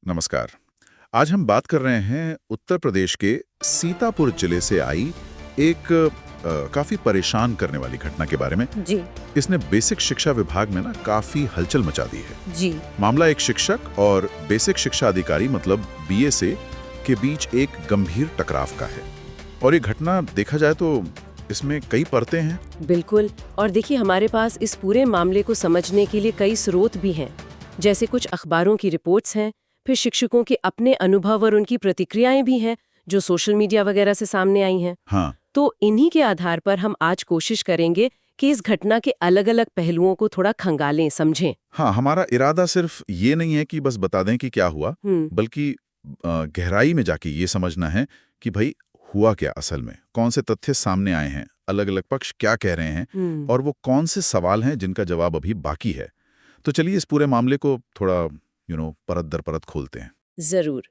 नमस्कार। आज हम बात कर रहे हैं उत्तर प्रदेश के सीतापुर जिले से आई एक काफी परेशान करने वाली घटना के बारे में। जी इसने बेसिक शिक्षा विभाग में ना काफी हलचल मचा दी है। जी मामला एक शिक्षक और बेसिक शिक्षा अधिकारी मतलब बीएसए के बीच एक गंभीर टकराव का है। और ये घटना देखा जाए तो इसमें कई परतें हैं। बिल्कुल। और देखिए, हमारे पास इस पूरे मामले को समझने के लिए कई स्रोत भी हैं, जैसे कुछ अखबारों की रिपोर्ट्स हैं, फिर शिक्षकों के अपने अनुभव और उनकी प्रतिक्रियाएं भी हैं जो सोशल मीडिया वगैरह से सामने आई हैं। हाँ, तो इन्हीं के आधार पर हम आज कोशिश करेंगे कि इस घटना के अलग-अलग पहलुओं को थोड़ा खंगालें, समझें। हाँ, हमारा इरादा सिर्फ ये नहीं है कि बस बता दें कि क्या हुआ, बल्कि गहराई में जाके ये समझना है कि भाई हुआ क्या असल में, कौन से तथ्य सामने आए हैं, अलग-अलग पक्ष क्या कह रहे हैं और वो कौन से सवाल हैं जिनका जवाब अभी बाकी है। तो चलिए इस पूरे मामले को थोड़ा परत दर परत खोलते हैं। जरूर।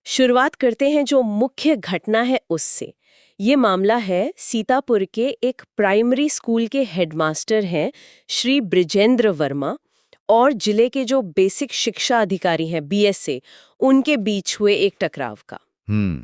शुरुआत करते हैं जो मुख्य घटना है उससे। ये मामला है सीतापुर के एक प्राइमरी स्कूल के हेडमास्टर हैं श्री बृजेंद्र वर्मा और जिले के जो बेसिक शिक्षा अधिकारी हैं बीएसए, उनके बीच हुए एक टकराव का। हम्म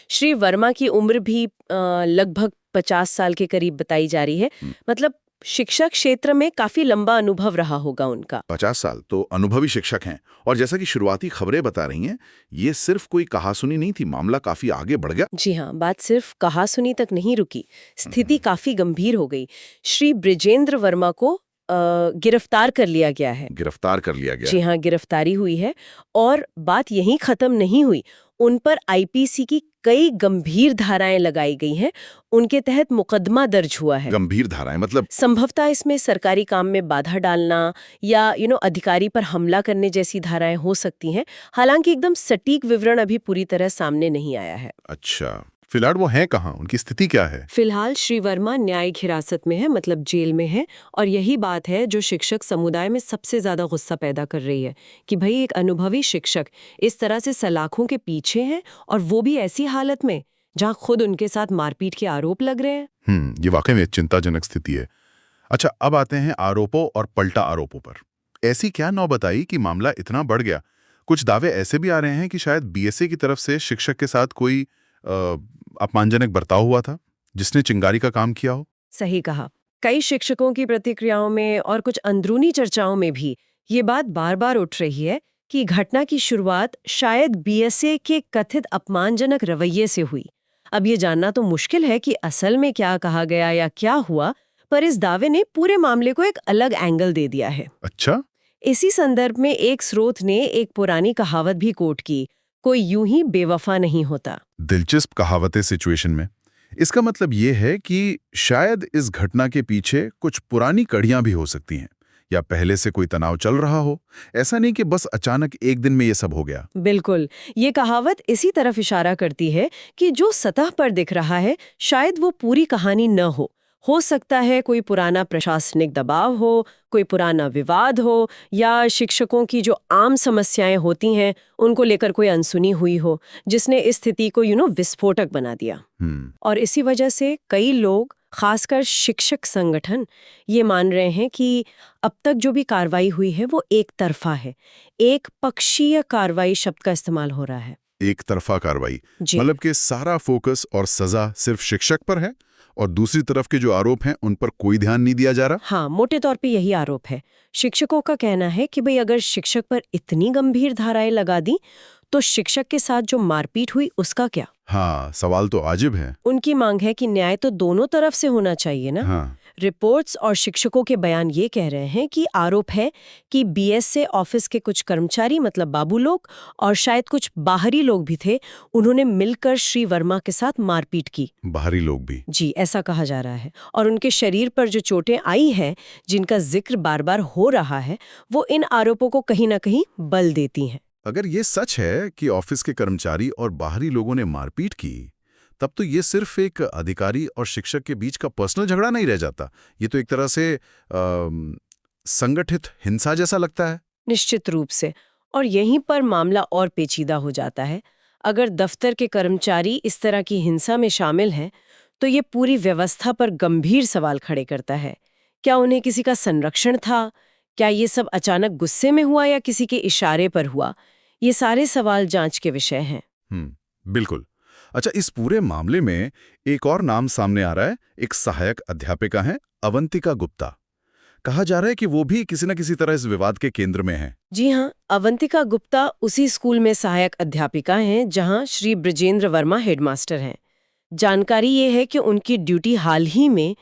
श्री वर्मा की उम्र भी लगभग 50 साल के करीब बताई जा रही है। मतलब शिक्षा क्षेत्र में काफी लंबा अनुभव रहा होगा उनका। 50 साल तो अनुभवी शिक्षक हैं। और जैसा कि शुरुआती खबरें बता रही हैं, ये सिर्फ कोई कहासुनी नहीं थी, मामला काफी आगे बढ़ गया। जी हाँ, बात सिर्फ कहासुनी तक नहीं रुकी, स्थिति काफी गंभीर हो गई। श्री बृजेंद्र वर्मा को गिरफ्तार कर लिया गया है। गिरफ्तार कर लिया गया। जी हाँ, गिरफ्तारी हुई है। और बात यहीं खत्म नहीं हुई, उन पर आईपीसी की कई गंभीर धाराएं लगाई गई हैं। उनके तहत मुकदमा दर्ज हुआ है। गंभीर धाराएं मतलब? संभवतः इसमें सरकारी काम में बाधा डालना या अधिकारी पर हमला करने जैसी धाराएं हो सकती हैं। हालांकि एकदम सटीक विवरण अभी पूरी तरह सामने नहीं आया है। अच्छा, फिलहाल वो हैं कहाँ, उनकी स्थिति क्या है? फिलहाल श्री वर्मा न्यायिक हिरासत में है, मतलब जेल में है। और यही बात है जो शिक्षक समुदाय में सबसे ज्यादा गुस्सा पैदा कर रही है कि भाई एक अनुभवी शिक्षक इस तरह से सलाखों के पीछे हैं, और वो भी ऐसी हालत में जहां खुद उनके साथ मारपीट के आरोप लग रहे हैं। ये वाकई में चिंताजनक स्थिति है। अच्छा, अब आते हैं आरोपों और पलटा आरोपों पर। ऐसी क्या नौबत आई कि मामला इतना बढ़ गया? कुछ दावे ऐसे भी आ रहे हैं कि शायद बीएसए की तरफ से शिक्षक के साथ कोई अपमानजनक बर्ताव हुआ था, जिसने चिंगारी का काम किया हो। सही कहा। कई शिक्षकों की प्रतिक्रियाओं में और कुछ अंदरूनी चर्चाओं में भी ये बात बार बार उठ रही है कि घटना की शुरुआत शायद बीएसए के कथित अपमानजनक रवैये से हुई। अब ये जानना तो मुश्किल है कि असल में क्या कहा गया या क्या हुआ, पर इस दावे ने पूरे मामले को एक अलग एंगल दे दिया है। अच्छा, इसी संदर्भ में एक स्रोत ने एक पुरानी कहावत भी कोट की, कोई यूं ही बेवफा नहीं होता। दिलचस्प कहावत है सिचुएशन में। इसका मतलब ये है कि शायद इस घटना के पीछे कुछ पुरानी कड़ियां भी हो सकती हैं, या पहले से कोई तनाव चल रहा हो। ऐसा नहीं कि बस अचानक एक दिन में ये सब हो गया। बिल्कुल, ये कहावत इसी तरफ इशारा करती है कि जो सतह पर दिख रहा है शायद वो पूरी कहानी न हो सकता है कोई पुराना प्रशासनिक दबाव हो, कोई पुराना विवाद हो, या शिक्षकों की जो आम समस्याएं होती हैं उनको लेकर कोई अनसुनी हुई हो, जिसने इस स्थिति को विस्फोटक बना दिया। और इसी वजह से कई लोग, खासकर शिक्षक संगठन, ये मान रहे हैं कि अब तक जो भी कार्रवाई हुई है वो एक तरफा है, एक पक्षीय कार्रवाई शब्द का इस्तेमाल हो रहा है। एक तरफा कार्रवाई जी। मतलब कि सारा फोकस और सजा सिर्फ शिक्षक पर है और दूसरी तरफ के जो आरोप हैं उन पर कोई ध्यान नहीं दिया जा रहा। हाँ, मोटे तौर पे यही आरोप है। शिक्षकों का कहना है कि भाई अगर शिक्षक पर इतनी गंभीर धाराएं लगा दी तो शिक्षक के साथ जो मारपीट हुई उसका क्या? हाँ, सवाल तो आजिब है। उनकी मांग है कि न्याय तो दोनों तरफ से होना चाहिए ना। हाँ। रिपोर्ट्स और शिक्षकों के बयान ये कह रहे हैं कि आरोप है कि बीएसए ऑफिस के कुछ कर्मचारी, मतलब बाबू लोग, और शायद कुछ बाहरी लोग भी थे, उन्होंने मिलकर श्री वर्मा के साथ मारपीट की। बाहरी लोग भी? जी, ऐसा कहा जा रहा है। और उनके शरीर पर जो चोटें आई हैं, जिनका जिक्र बार बार हो रहा है, वो इन आरोपों को कहीं ना कहीं बल देती हैं। अगर ये सच है कि ऑफिस के कर्मचारी और बाहरी लोगों ने मारपीट की, तब तो ये सिर्फ एक अधिकारी और शिक्षक के बीच का पर्सनल झगड़ा नहीं रह जाता। ये तो एक तरह से संगठित हिंसा जैसा लगता है। निश्चित रूप से। और यहीं पर मामला और पेचीदा हो जाता है। अगर दफ्तर के कर्मचारी इस तरह की हिंसा में शामिल हैं, तो ये पूरी व्यवस्था पर गंभीर सवाल खड़े करता है। क्या उन्हें किसी का संरक्षण था? क्या ये सब अचानक गुस्से में हुआ या किसी के इशारे पर हुआ? ये सारे सवाल जांच के विषय हैं। बिल्कुल। अच्छा, इस पूरे मामले में एक और नाम सामने आ रहा है। एक सहायक अध्यापिका हैं, अवंतिका गुप्ता। कहा जा रहा है कि वो भी किसी न किसी तरह इस विवाद के केंद्र में हैं। जी हाँ, अवंतिका गुप्ता उसी स्कूल में सहायक अध्यापिका हैं जहां श्री ब्रजेंद्र वर्मा हेडमास्टर हैं। जानकारी ये है कि उनकी ड्यूटी हाल ही में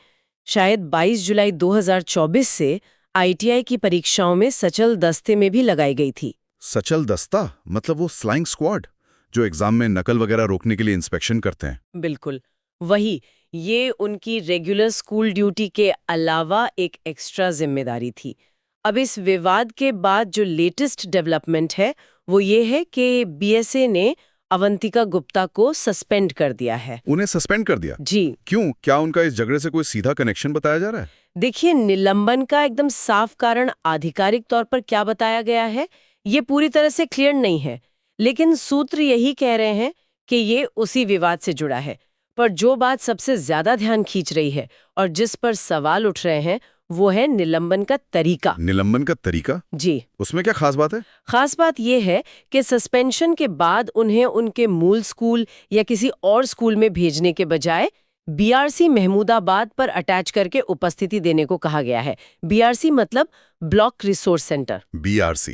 शायद 22 जुलाई 2024 से ITI की परीक्षाओं में सचल दस्ते में भी लगाई गई थी। सचल दस्ता मतलब वो फ्लाइंग स्क्वाड जो एग्जाम में नकल वगैरह रोकने के लिए इंस्पेक्शन करते हैं। बिल्कुल वही। ये उनकी रेगुलर स्कूल ड्यूटी के अलावा एक एक्स्ट्रा जिम्मेदारी थी। अब इस विवाद के बाद जो लेटेस्ट डेवलपमेंट है वो ये है कि BSA ने अवंतिका गुप्ता को सस्पेंड कर दिया है। उन्हें सस्पेंड कर दिया? जी। क्यों? क्या उनका इस झगड़े से कोई सीधा कनेक्शन बताया जा रहा है? देखिए, निलंबन का एकदम साफ कारण आधिकारिक तौर पर क्या बताया गया है ये पूरी तरह से क्लियर नहीं है, लेकिन सूत्र यही कह रहे हैं कि ये उसी विवाद से जुड़ा है। पर जो बात सबसे ज्यादा ध्यान खींच रही है और जिस पर सवाल उठ रहे हैं वो है निलंबन का तरीका। निलंबन का तरीका? जी। उसमें क्या खास बात है? खास बात यह है कि सस्पेंशन के बाद उन्हें उनके मूल स्कूल या किसी और स्कूल में भेजने के बजाय BRC महमूदाबाद पर अटैच करके उपस्थिति देने को कहा गया है। BRC मतलब ब्लॉक रिसोर्स सेंटर। BRC,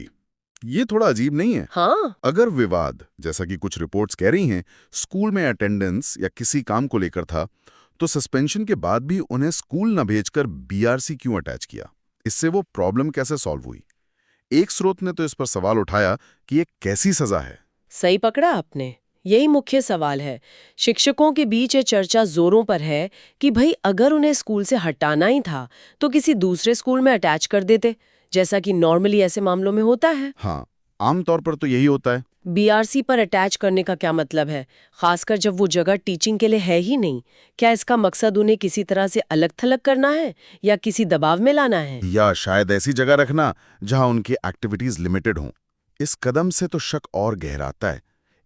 ये थोड़ा अजीब नहीं है? हाँ। अगर विवाद, जैसा कि कुछ रिपोर्ट्स कह रही हैं, स्कूल में अटेंडेंस या किसी काम को लेकर था, तो सस्पेंशन के बाद भी उन्हें स्कूल न भेजकर BRC क्यों अटैच किया? इससे वो प्रॉब्लम कैसे सॉल्व हुई? एक स्रोत ने तो इस पर सवाल उठाया कि ये कैसी सजा है? सही पकड़ा आपने, यही मुख्य सवाल है। शिक्षकों के बीच ये चर्चा जोरों पर है कि भाई अगर उन्हें स्कूल से हटाना ही था तो किसी दूसरे स्कूल में अटैच कर देते, जैसा कि नॉर्मली ऐसे मामलों में होता है। हाँ, आमतौर पर तो यही होता है। BRC पर अटैच करने का क्या मतलब है, खासकर जब वो जगह टीचिंग के लिए है ही नहीं? क्या इसका मकसद उन्हें किसी तरह से अलग थलग करना है या किसी दबाव में लाना है? या शायद ऐसी जगह रखना जहां उनकी एक्टिविटीज लिमिटेड हों। इस कदम से तो शक और गहराता है।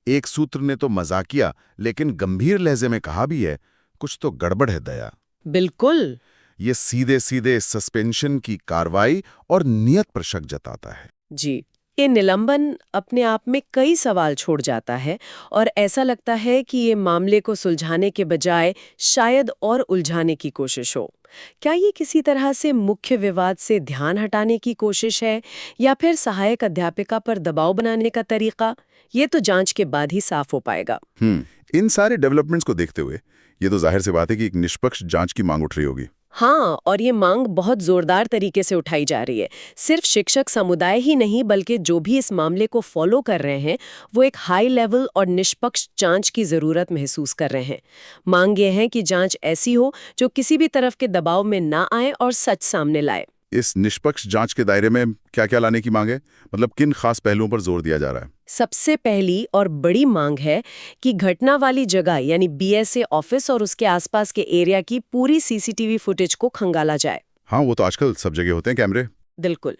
एक सूत्र ने तो मजाकिया लेकिन गंभीर लहजे में कहा भी है, कुछ तो गड़बड़ है दया। बिल्कुल। ये सीधे सीधे सस्पेंशन की कार्रवाई और नियत पर शक जताता है। जी, ये निलंबन अपने आप में कई सवाल छोड़ जाता है और ऐसा लगता है कि ये मामले को सुलझाने के बजाय शायद और उलझाने की कोशिश हो। क्या ये किसी तरह से मुख्य विवाद से ध्यान हटाने की कोशिश है या फिर सहायक अध्यापिका पर दबाव बनाने का तरीका? ये तो जांच के बाद ही साफ हो पाएगा। इन सारे डेवलपमेंट्स को देखते हुए ये तो जाहिर सी बात है कि एक निष्पक्ष जांच की मांग उठ रही होगी। हाँ, और ये मांग बहुत जोरदार तरीके से उठाई जा रही है। सिर्फ शिक्षक समुदाय ही नहीं बल्कि जो भी इस मामले को फॉलो कर रहे हैं वो एक हाई लेवल और निष्पक्ष जांच की जरूरत महसूस कर रहे हैं। मांग ये है कि जांच ऐसी हो जो किसी भी तरफ के दबाव में ना आए और सच सामने लाए। इस निष्पक्ष जांच के दायरे में क्या-क्या लाने की मांग है? मतलब किन खास पहलुओं पर जोर दिया जा रहा है? सबसे पहली और बड़ी मांग है कि घटना वाली जगह यानी BSA ऑफिस और उसके आसपास के एरिया की पूरी CCTV फुटेज को खंगाला जाए। हाँ, वो तो आजकल सब जगह होते हैं कैमरे। बिल्कुल।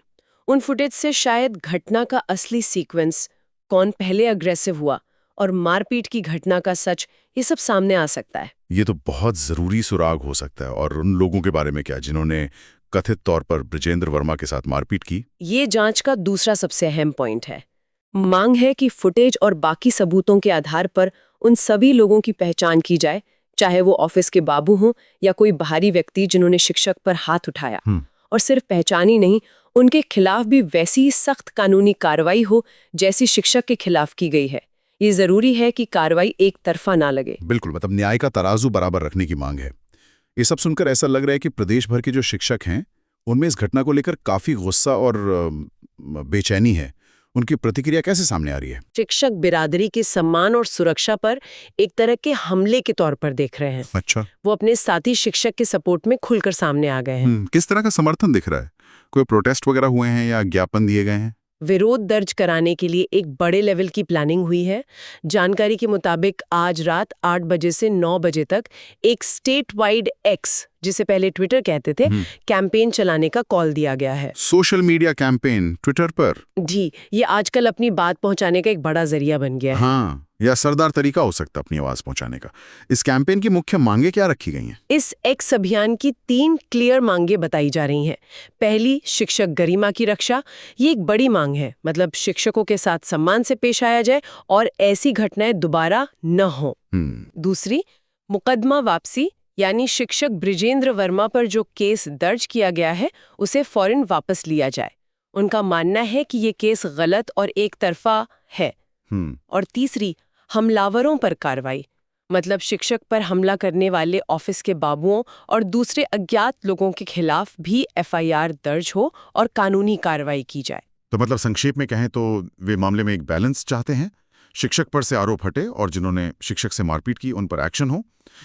उन फुटेज से शायद घटना का असली सीक्वेंस, कौन पहले अग्रेसिव हुआ और मारपीट की घटना का सच, ये सब सामने आ सकता है। ये तो बहुत जरूरी सुराग हो सकता है। और उन लोगों के बारे में क्या जिन्होंने कथित तौर पर ब्रजेंद्र वर्मा के साथ मारपीट की? ये जांच का दूसरा सबसे अहम पॉइंट है। मांग है कि फुटेज और बाकी सबूतों के आधार पर उन सभी लोगों की पहचान की जाए, चाहे वो ऑफिस के बाबू हों या कोई बाहरी व्यक्ति जिन्होंने शिक्षक पर हाथ उठाया। और सिर्फ पहचान ही नहीं, उनके खिलाफ भी वैसी सख्त कानूनी कार्रवाई हो जैसी शिक्षक के खिलाफ की गई है। ये जरूरी है कि कार्रवाई एक तरफा ना लगे। बिल्कुल, मतलब न्याय का तराजू बराबर रखने की मांग है। ये सब सुनकर ऐसा लग रहा है कि प्रदेश भर के जो शिक्षक हैं उनमें इस घटना को लेकर काफी गुस्सा और बेचैनी है। उनकी प्रतिक्रिया कैसे सामने आ रही है? शिक्षक बिरादरी के सम्मान और सुरक्षा पर एक तरह के हमले के तौर पर देख रहे हैं। अच्छा। वो अपने साथी शिक्षक के सपोर्ट में खुलकर सामने आ गए हैं। किस तरह का समर्थन दिख रहा है? कोई प्रोटेस्ट वगैरह हुए हैं या ज्ञापन दिए गए हैं? विरोध दर्ज कराने के लिए एक बड़े लेवल की प्लानिंग हुई है। जानकारी के मुताबिक आज रात 8 बजे से 9 बजे तक एक स्टेट वाइड X, जिसे पहले ट्विटर कहते थे, कैंपेन चलाने का कॉल दिया गया है। सोशल मीडिया कैंपेन ट्विटर पर? जी, ये आजकल अपनी बात पहुंचाने का एक बड़ा जरिया बन गया है। हाँ, या सरदार तरीका हो सकता है अपनी आवाज पहुंचाने का। इस कैंपेन की मुख्य मांगे क्या रखी गई हैं? इस एक्स अभियान की 3 क्लियर मांगे बताई जा रही हैं। पहली, शिक्षक गरिमा की रक्षा। ये एक बड़ी मांग है, मतलब शिक्षकों के साथ सम्मान से पेश आया जाए और ऐसी घटनाएं दोबारा न हो। दूसरी, मुकदमा वापसी, यानी शिक्षक बृजेंद्र वर्मा पर जो केस दर्ज किया गया है उसे फौरन वापस लिया जाए। उनका मानना है कि ये केस गलत और एक तरफा है। और तीसरी, हमलावरों पर कार्रवाई, मतलब शिक्षक पर हमला करने वाले ऑफिस के बाबुओं और दूसरे अज्ञात लोगों के खिलाफ भी एफआईआर दर्ज हो और कानूनी कार्रवाई की जाए। तो मतलब संक्षेप में कहें तो वे मामले में एक बैलेंस चाहते हैं, शिक्षक पर से आरोप हटे और जिन्होंने शिक्षक से मारपीट की उन पर एक्शन हो।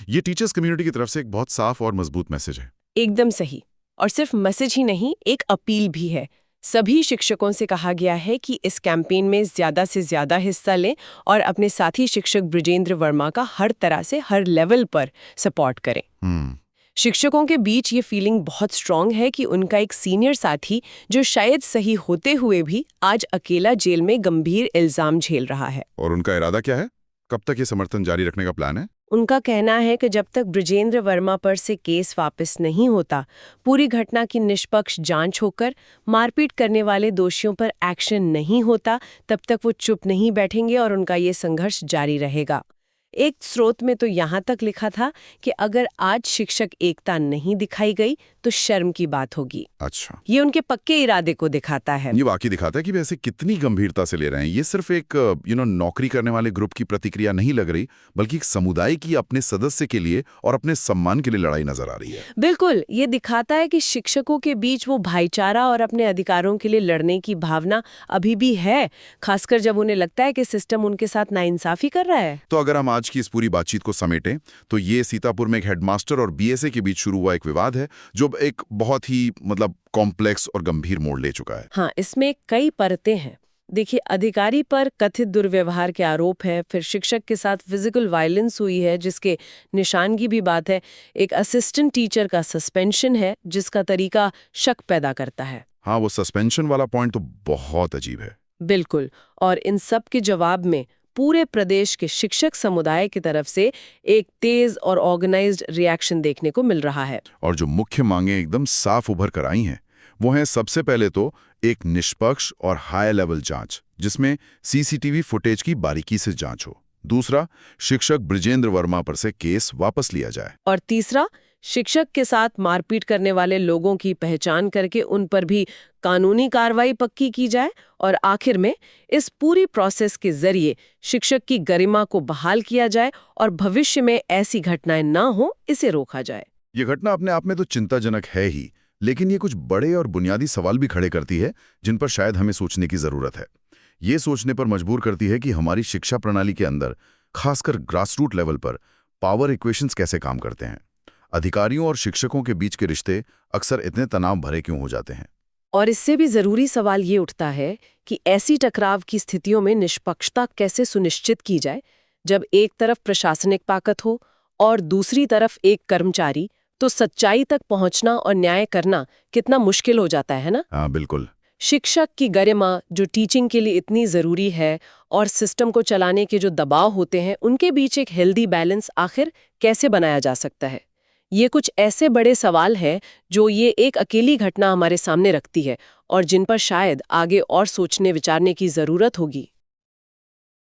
ये टीचर्स कम्युनिटी की तरफ से एक बहुत साफ और मजबूत मैसेज है। एकदम सही। और सिर्फ मैसेज ही नहीं, एक अपील भी है। सभी शिक्षकों से कहा गया है कि इस कैंपेन में ज्यादा से ज्यादा हिस्सा लें और अपने साथी शिक्षक बृजेंद्र वर्मा का हर तरह से हर लेवल पर सपोर्ट करें। शिक्षकों के बीच ये फीलिंग बहुत स्ट्रांग है कि उनका एक सीनियर साथी, जो शायद सही होते हुए भी आज अकेला जेल में गंभीर इल्जाम झेल रहा है। और उनका इरादा क्या है? कब तक ये समर्थन जारी रखने का प्लान है? उनका कहना है कि जब तक बृजेंद्र वर्मा पर से केस वापस नहीं होता, पूरी घटना की निष्पक्ष जांच होकर मारपीट करने वाले दोषियों पर एक्शन नहीं होता, तब तक वो चुप नहीं बैठेंगे और उनका ये संघर्ष जारी रहेगा। एक स्रोत में तो यहाँ तक लिखा था कि अगर आज शिक्षक एकता नहीं दिखाई गई तो शर्म की बात होगी। अच्छा, ये उनके पक्के इरादे को दिखाता है। ये वाकई दिखाता है कि वैसे कितनी गंभीरता से ले रहे हैं। ये सिर्फ एक नौकरी करने वाले ग्रुप की प्रतिक्रिया नहीं लग रही, बल्कि एक समुदाय की अपने सदस्य के लिए और अपने सम्मान के लिए लड़ाई नजर आ रही है। बिल्कुल, ये दिखाता है कि शिक्षकों के बीच वो भाईचारा और अपने अधिकारों के लिए लड़ने की भावना अभी भी है, खासकर जब उन्हें लगता है कि सिस्टम उनके साथ नाइंसाफी कर रहा है। तो अगर हम आज की इस पूरी बातचीत को समेटें तो ये सीतापुर में एक हेडमास्टर और बीएसए के बीच शुरू हुआ एक विवाद है जो एक बहुत ही कॉम्प्लेक्स और गंभीर मोड़ ले चुका है। हाँ, इसमें कई परतें हैं। देखिए, अधिकारी पर कथित दुर्व्यवहार के आरोप है, फिर शिक्षक के साथ फिजिकल वायलेंस हुई है जिसके निशान की भी बात है, एक असिस्टेंट टीचर का सस्पेंशन है जिसका तरीका शक पैदा करता है। हाँ, वो सस्पेंशन वाला पॉइंट तो बहुत अजीब है। बिल्कुल, और इन सब के जवाब में पूरे प्रदेश के शिक्षक समुदाय की तरफ से एक तेज और ऑर्गेनाइज्ड रिएक्शन देखने को मिल रहा है। और जो मुख्य मांगे एकदम साफ उभर कर आई हैं वो है, सबसे पहले तो एक निष्पक्ष और हाई लेवल जांच जिसमें सीसीटीवी फुटेज की बारीकी से जांच हो। दूसरा, शिक्षक बृजेंद्र वर्मा पर से केस वापस लिया जाए। और तीसरा, शिक्षक के साथ मारपीट करने वाले लोगों की पहचान करके उन पर भी कानूनी कार्रवाई पक्की की जाए। और आखिर में इस पूरी प्रोसेस के जरिए शिक्षक की गरिमा को बहाल किया जाए और भविष्य में ऐसी घटनाएं ना हो, इसे रोका जाए। ये घटना अपने आप में तो चिंताजनक है ही, लेकिन ये कुछ बड़े और बुनियादी सवाल भी खड़े करती है जिन पर शायद हमें सोचने की जरूरत है। ये सोचने पर मजबूर करती है कि हमारी शिक्षा प्रणाली के अंदर, खासकर ग्रासरूट लेवल पर, पावर इक्वेशंस कैसे काम करते हैं। अधिकारियों और शिक्षकों के बीच के रिश्ते अक्सर इतने तनाव भरे क्यों हो जाते हैं। और इससे भी जरूरी सवाल ये उठता है कि ऐसी टकराव की स्थितियों में निष्पक्षता कैसे सुनिश्चित की जाए, जब एक तरफ प्रशासनिक ताकत हो और दूसरी तरफ एक कर्मचारी, तो सच्चाई तक पहुंचना और न्याय करना कितना मुश्किल हो जाता है ना। हाँ, बिल्कुल। शिक्षक की गरिमा, जो टीचिंग के लिए इतनी जरूरी है, और सिस्टम को चलाने के जो दबाव होते हैं, उनके बीच एक हेल्दी बैलेंस आखिर कैसे बनाया जा सकता है। ये कुछ ऐसे बड़े सवाल हैं जो ये एक अकेली घटना हमारे सामने रखती है और जिन पर शायद आगे और सोचने विचारने की जरूरत होगी।